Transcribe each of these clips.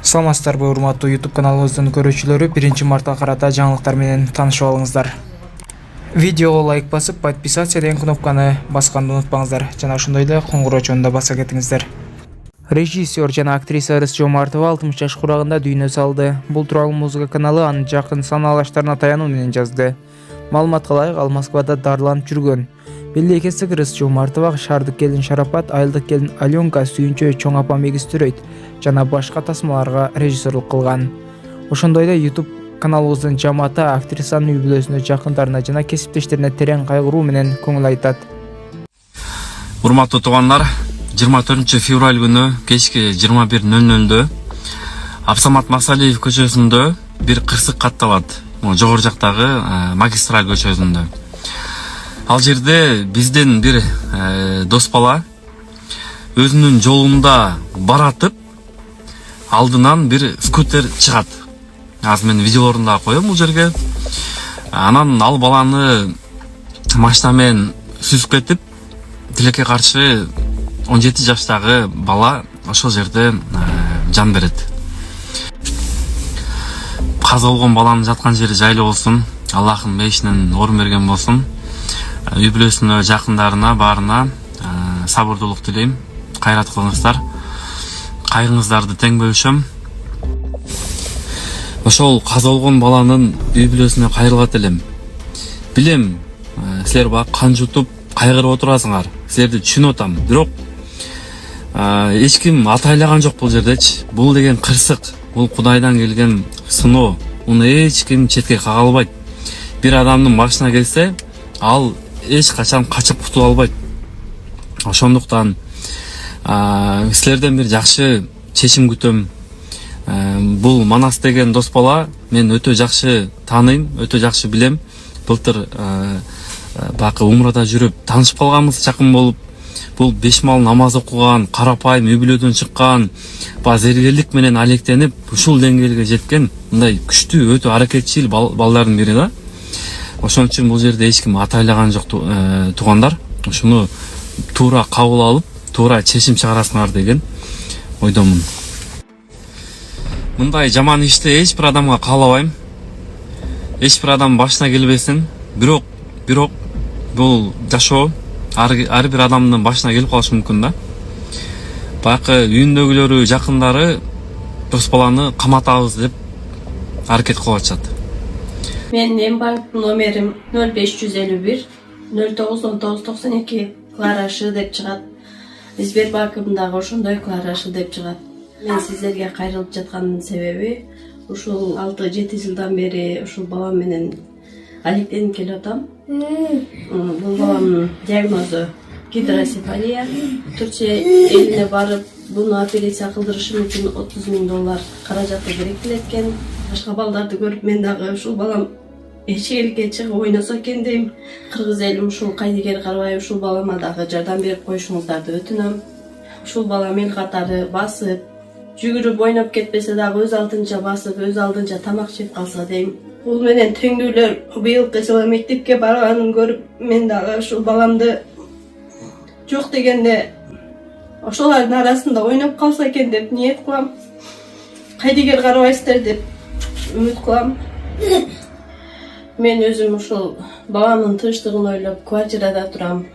Саламатсыздарбы урматтуу YouTube каналыбыздын көрүүчүлөрү, 1-мартка карата жаңылыктар менен таанышып алыңыздар. Видеого лайк басып, подписаться деген кнопканы басканды унутпаңыздар жана ошондой эле коңгуроочуну да баса кетиңиздер. Режиссер жана актриса Ырыс Жомартова 60 жаш курагында дүйнө салды. Бул тууралуу музыка каналы анын жакын санаалаштарына таянуу менен жазды. Маалыматка ылайык, ал Москвада дарыланып жүргөн. Белли экенсиң, Ырыс Жомартова шаардык келин Шарапат, айылдык келин Аленка, сүйүнчө чоң апа мегистөрөйт жана башка тасмаларга режиссерлук кылган. Ошондой эле YouTube каналыбыздын жамааты актрисанын үй бүлөсүнө, жакындарына жана кесиптештерине терең кайгыруу менен көңүл айтат. Урматтуу туугандар, 24 февраль күнү кечки 21:00-дө Абсамат Масалиев көчөсүндө бир кырсык катталат. Жогору жактагы магистраль көчөсүндө. Ал жерде бизден бир дос бала өзүнүн жолунда баратып, алдынан бир скутер чыгат. Азыр мен видеолорун да коем бул жерге. Анан ал баланы машина менен сүзүп кетип, тилекке каршы 17 жаштагы бала ошол жерде жан берет. Каза болгон баланын жаткан жери жайлуу болсун, Аллахым мейишинен орун берген болсун. Үй бүлөсүнө, жакындарына, баарына сабырдуулук тилейм. Кайрат кылыңыздар. Кайгыңыздарды тең бөлүшөм. Ошол каза болгон баланын үй бүлөсүнө кайрылат элем. Билем, силер бак кан жутуп кайгырып отурасыңар. Силерди түшүнүп атам. Бирок эч ким атайлаган жок бул жердечи. Бул деген кырсык, бул Кудайдан келген сыноо. Уну эч ким четке кага албайт. Бир адамдын башына келсе, ал эч качан качып кутула албайт. Ошондуктан силерден бир жакшы чечим күтөм. Бул Манас деген дос бала мен өтө жакшы тааныйм, өтө жакшы билем. Былтыр бакы умрада жүрүп таанышып калганбыз, жакын болуп. Бул бешмал намаз окуган, карапайым үй бүлөдөн чыккан, зергерлик менен алектенип, ушул деңгээлге жеткен мындай күчтүү, өтө аракетчил балдардын бири да. Ошон үчүн бул жерде эч ким атайлаган жок туугандар. Ушуну туура кабыл алып, туура чечим чыгарасыңар деген ойдомун. Мындай жаман ишти эч бир адамга каалабайм. Эч бир адам башына келбесин. Бирок бул жашоо ар бир адамдын башына келип калышы мүмкүн да. Бакы үйүндөгүлөрү, жакындары дос баланы каматабыз деп аракет кылып атышат. Менин банк номерим 0551 091992 Кларашы деп чыгат. Сбербанкым дагы ошондой Кларашы деп чыгат. Мен сиздерге кайрылып жаткандын себеби ушул 6-7 жылдан бери ушул балам менен алектенип келип атам. Бул баламдын диагнозу гидросефалия. Түркия элине барып, буну операция кылдырышым үчүн $30,000 каражаты керектелет экен. Башка балдарды көрүп мен дагы ушул балам эшикке чыгып ойносо экен дейм. Кыргыз элим ушул Кайдыгер карабай ушул балама дагы жардам берип коюшуңуздарды өтүнөм. Ушул балам эл катары басып, жүгүрүп ойноп кетпесе дагы өз алдынча басып, өз алдынча тамак жеп калса дейм. Бул менен теңдүүлөр быйылкы жылы мектепке барганын көрүп, мен дагы ушул баламды жок дегенде ошолордун арасында ойноп калса экен деп ниет кылам. Кайдыгер карабайсыздар деп үмүт кылам. Мен өзүм ушул баламдын тынчтыгын ойлоп квартирада турам.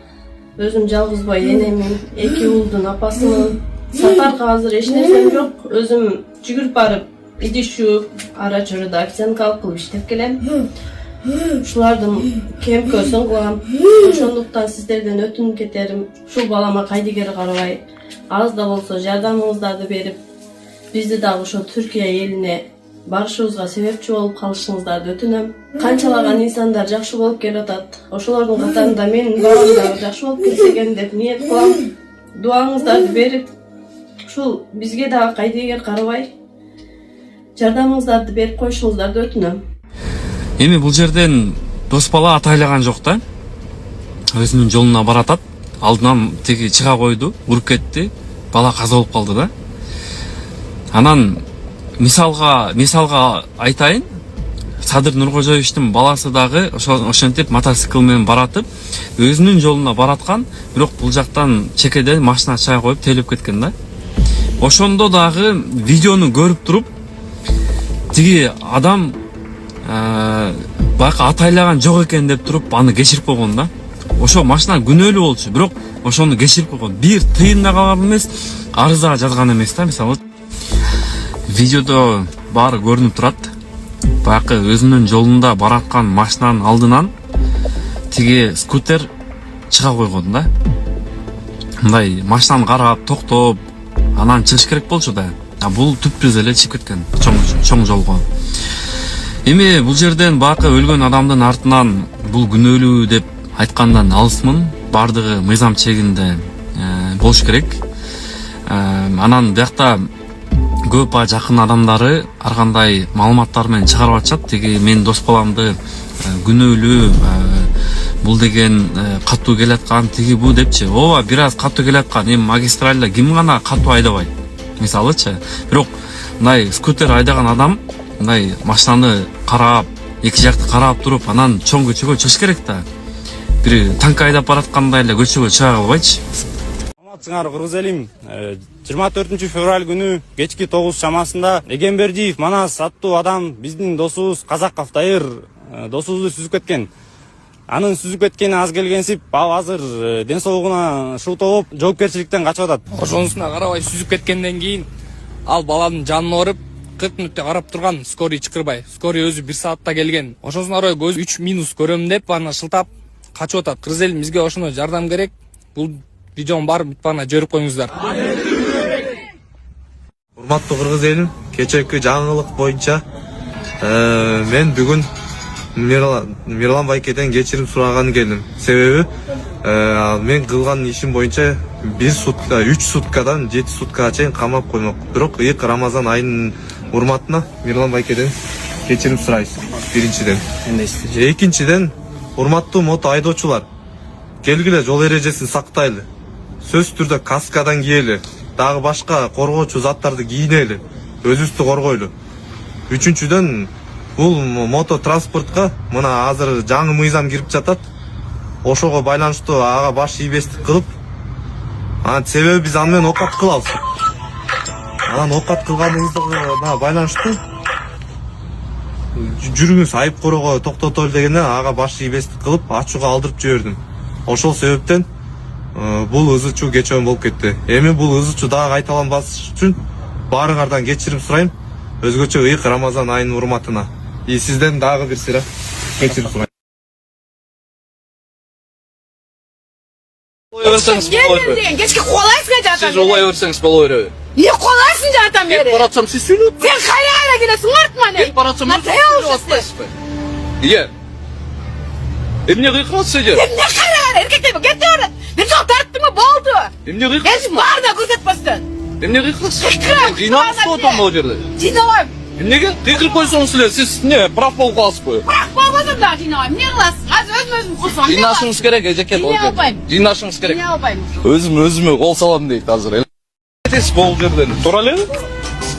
Өзүм жалгыз бой энемин, 2 уулдун апасымын. Сапарга азыр эч нерсем жок. Өзүм жүгүрүп барып, идиш жууп, ара чоруда официанткалык кылып иштеп келем. Ушулардын кемкөсүн кылам. Ошондуктан сиздерден өтүнүп кетерим, ушул балама Кайдыгер карабай аз да болсо жардамыңыздарды берип, бизди дагы ошо Түркия элине барышыбызга себепчи болуп калышыңыздарды өтүнөм. Канчалаган инсандар жакшы болуп келип атат. Ошолордун катарында менин балам дагы жакшы болуп кетсе экен деп ниет кылам. Дуаңыздарды берип, ушул бизге дагы Кайдыгер карабай жардамыңыздарды берип коюшуңуздарды өтүнөм. Эми бул жерден дос бала атайлаган жок да. Өзүнүн жолуна баратат. Алдынан теги чыга койду, уруп кетти. Бала каза болуп калды да. Анан мисалга айтайын, Садыр Нуркожоевичтин баласы дагы ошентип мотоцикл менен баратып, өзүнүн жолуна бараткан, бирок бул жактан чекеден машина чыга коюп телеп кеткен да. ошондо дагы видеону көрүп туруп тиги адам байка атайлаган жок экен деп туруп аны кечирип койгон да. Ошо машина күнөөлүү болчу, бирок ошону кечирип койгон. Бир тыйын да калган эмес, арыз да жазган эмес да. Мисалы видеодо баары көрүнүп турат. Байкы өзүнүн жолунда бараткан машинанын алдынан тиги скутер чыга койгон да. Мындай машинаны карап токтоп, анан чыгыш керек болчу да. Бул түпсүз эле чыгып кеткен чоң жолго. Эми бул жерден байкы өлгөн адамдын артынан бул күнөөлүү деп айткандан алысмын. Бардыгы мыйзам чегинде болуш керек. Анан биякта көп жакын адамдары ар кандай маалыматтар менен чыгарып атышат. Тиги менин дос баламды күнөөлүү, бул деген катуу келаткан, тиги бу депчи. Ооба, бир аз катуу келаткан. Эми магистральда ким гана катуу айдабайт? Мисалычы, бирок мындай скутер айдаган адам мындай машинаны карап, эки жакты карап туруп, анан чоң көчөгө чыгыш керек да. Бир танк айдап бараткандай эле көчөгө чыга албайчы. Саламатсыңар, Кыргыз элим. 24 февраль күнү кечки 9 чамасында Эгембердиев Манас аттуу адам биздин досубуз Казаков Дайыр досубузду сүзүп кеткен. Анын сүзүп кеткени аз келгенсип, ал азыр ден соолугуна шылтоо болуп, жоопкерчиликтен качып атат. Ошонусуна карабай сүзүп кеткенден кийин ал баланын жанына барып 40 мүнөттө карап турган, скорый чакырбай. Скорый өзү 1 саатта келген. Ошонусуна карабай көз 3 минус көрөм деп аны шылтап качып атат. Кыргыз элим, бизге ошоно жардам керек. Бул видеонун баарын бүтпана жөрүп коюңуздар. Урматтуу кыргыз элим, кечээки жаңылык боюнча мен бүгүн Мирлан Байкеден кечирим сураганы келдим. Себеби мен кылган ишим боюнча 1 сутка, 3 суткадан 7 суткага чейин камап коймок. Бирок ыйык Рамазан айынын урматына Мирлан Байкеден кечирим сурайбыз. Биринчиден. Экинчиден, урматтуу мото айдоочулар, келгиле жол эрежесин сактайлы. Сөз түрдө каскадан кийели, дагы башка коргоочу заттарды кийинели, өзүбүздү коргойлу. Үчүнчүдөн, бул мото транспортко мына азыр жаңы мыйзам кирип жатат. Ошого байланыштуу ага баш ийбестик кылып, себеби биз аны менен окат кылабыз. Анан окат кылганыбызга байланыштуу жүрүңүз айып корого токтотолу дегенде ага баш ийбестик кылып ачууга алдырып жибердим. Ошол себептен бул ызычуу кечөөн болуп кетти. Эми бул ызычуу дагы кайталанбас үчүн баарыңардан кечирим сурайм. Өзгөчө ыйык Рамазан айынын урматына. И сизден дагы бир сыйра кечирим сурайм. Кечке колайсың жардам. Сиз олай берсеңиз боло береби? Не колайсың жардам бере? Кетип баратсам сиз сүйлөп. Сен кайра келесиң артма не? Кетип баратсам Ие. Эмне кыйкырасыз эже? Эмне кайра эркектер кетти барат. Мен жок тарттымы болду. Эмне кыйкырасыз? Эч бар да көрсөтпөстөн. Эмне кыйкырасыз? Кыйкырам. Жыйнаңыз отон бул жерде. Жыйнабайм. Эмнеге? Кыйкырып койсоңуз эле сиз не прав болуп каласызбы? Бирок болбосом да жыйнабайм. Эмне кыласың? Азыр өзүм курсам. Жыйнашыңыз керек эжеке Эмне албайм? Жыйнашыңыз керек. Эмне албайм? Өзүмө кол салам дейт азыр. Кетесиз бул жерден. Туура элеби?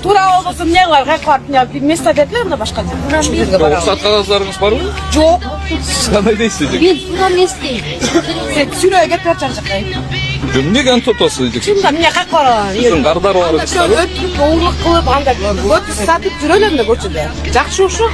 Тура болбосо эмне кылайм? Кайкырып эмне место бердилер да башка жерге барам. Рухсат кагаздарыңыз барбы? Жок. Сиз кандай дейсиз эже? Мен тура эместейм. Сен сүрөй кетип жатсаң. Эмнеге антип атасыз эже? Чында эмне кайкырып барам? Сиздин кардар бар. Өтүп, оңлук кылып, анда өтүп сатып жүрөлөм да көчөдө. Жакшы ошо.